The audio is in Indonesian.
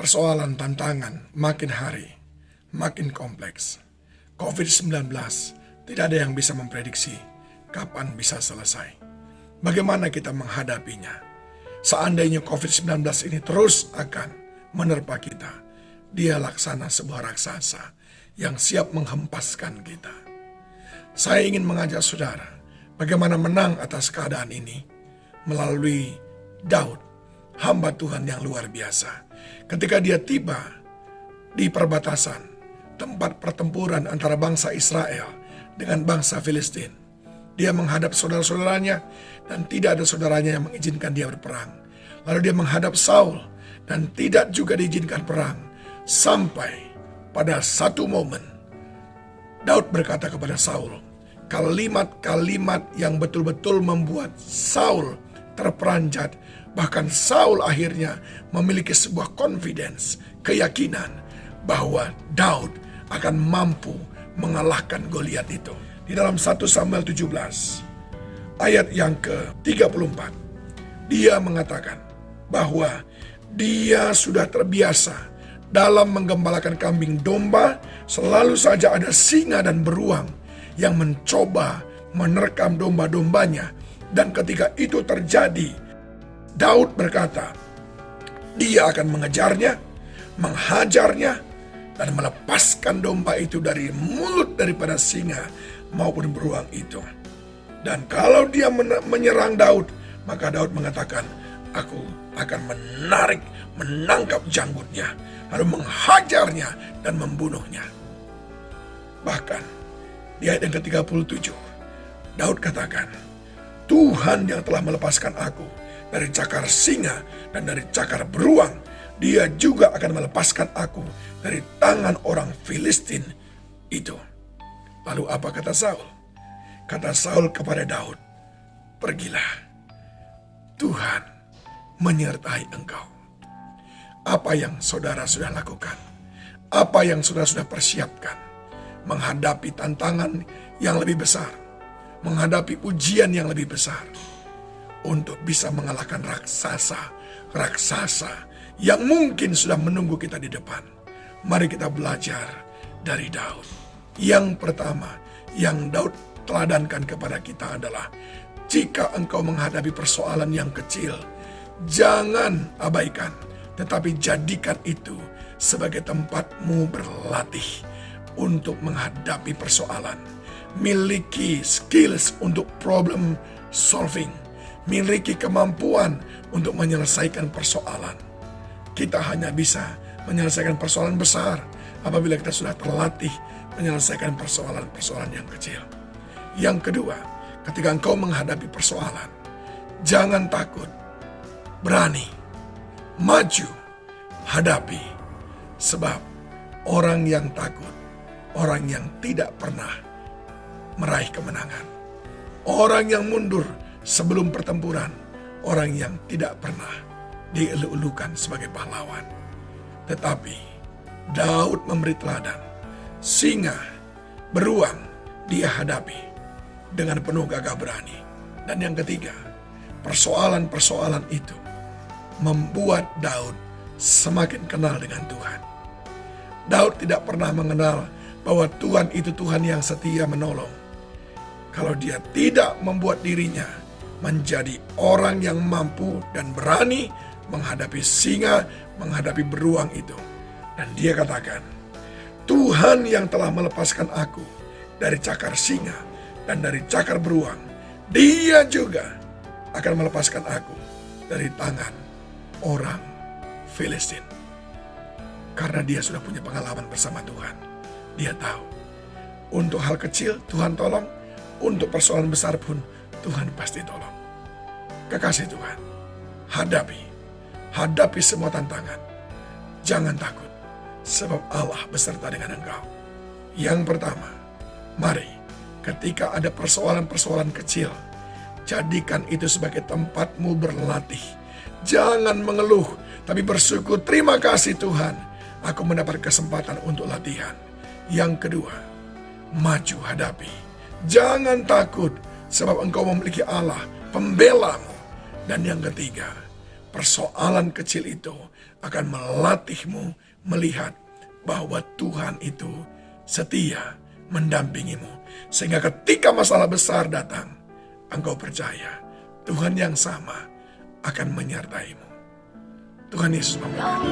Persoalan tantangan makin hari makin kompleks. COVID-19 tidak ada yang bisa memprediksi kapan bisa selesai. Bagaimana kita menghadapinya? Seandainya COVID-19 ini terus akan menerpa kita, dia laksana sebuah raksasa yang siap menghempaskan kita. Saya ingin mengajak saudara bagaimana menang atas keadaan ini melalui Daud, hamba Tuhan yang luar biasa. Ketika dia tiba di perbatasan tempat pertempuran antara bangsa Israel dengan bangsa Filistin, dia menghadap saudara-saudaranya dan tidak ada saudaranya yang mengizinkan dia berperang. Lalu dia menghadap Saul dan tidak juga diizinkan perang. Sampai pada satu momen Daud berkata kepada Saul kalimat-kalimat yang betul-betul membuat Saul terperanjat. Bahkan Saul akhirnya memiliki sebuah confidence, keyakinan bahwa Daud akan mampu mengalahkan Goliat itu. Di dalam 1 Samuel 17 ayat yang ke-34, dia mengatakan bahwa dia sudah terbiasa dalam menggembalakan kambing domba. Selalu saja ada singa dan beruang yang mencoba menerkam domba-dombanya. Dan ketika itu terjadi, Daud berkata, dia akan mengejarnya, menghajarnya, dan melepaskan domba itu dari mulut daripada singa maupun beruang itu. Dan kalau dia menyerang Daud, maka Daud mengatakan, aku akan menangkap janggutnya, lalu menghajarnya dan membunuhnya. Bahkan di ayat yang ke-37, Daud katakan, Tuhan yang telah melepaskan aku dari cakar singa dan dari cakar beruang, dia juga akan melepaskan aku dari tangan orang Filistin itu. Lalu apa kata Saul? Kata Saul kepada Daud, pergilah, Tuhan menyertai engkau. Apa yang saudara sudah lakukan? Apa yang saudara sudah persiapkan? Menghadapi tantangan yang lebih besar, menghadapi ujian yang lebih besar, untuk bisa mengalahkan raksasa yang mungkin sudah menunggu kita di depan. Mari kita belajar dari Daud. Yang pertama yang Daud teladankan kepada kita adalah, jika engkau menghadapi persoalan yang kecil, jangan abaikan, tetapi jadikan itu sebagai tempatmu berlatih untuk menghadapi persoalan. Miliki skills untuk problem solving, miliki kemampuan untuk menyelesaikan persoalan. Kita hanya bisa menyelesaikan persoalan besar apabila kita sudah terlatih menyelesaikan persoalan-persoalan yang kecil. Yang kedua, ketika engkau menghadapi persoalan, jangan takut, berani, maju, hadapi. Sebab orang yang takut, orang yang tidak pernah meraih kemenangan. Orang yang mundur sebelum pertempuran, orang yang tidak pernah dielu-elukan sebagai pahlawan. Tetapi Daud memberi teladan. Singa, beruang dia hadapi dengan penuh gagah berani. Dan yang ketiga, persoalan-persoalan itu membuat Daud semakin kenal dengan Tuhan. Daud tidak pernah mengenal bahwa Tuhan itu Tuhan yang setia menolong, kalau dia tidak membuat dirinya menjadi orang yang mampu dan berani menghadapi singa, menghadapi beruang itu. Dan dia katakan, Tuhan yang telah melepaskan aku dari cakar singa dan dari cakar beruang, dia juga akan melepaskan aku dari tangan orang Filistin. Karena dia sudah punya pengalaman bersama Tuhan. Dia tahu, untuk hal kecil Tuhan tolong, untuk persoalan besar pun Tuhan pasti tolong. Kekasih Tuhan, hadapi semua tantangan. Jangan takut, sebab Allah beserta dengan engkau. Yang pertama, mari ketika ada persoalan-persoalan kecil, jadikan itu sebagai tempatmu berlatih. Jangan mengeluh, tapi bersyukur, terima kasih Tuhan, aku mendapat kesempatan untuk latihan. Yang kedua, maju hadapi. Jangan takut, sebab engkau memiliki Allah, pembelamu. Dan yang ketiga, persoalan kecil itu akan melatihmu melihat bahwa Tuhan itu setia mendampingimu. Sehingga ketika masalah besar datang, engkau percaya Tuhan yang sama akan menyertaimu. Tuhan Yesus memberkati.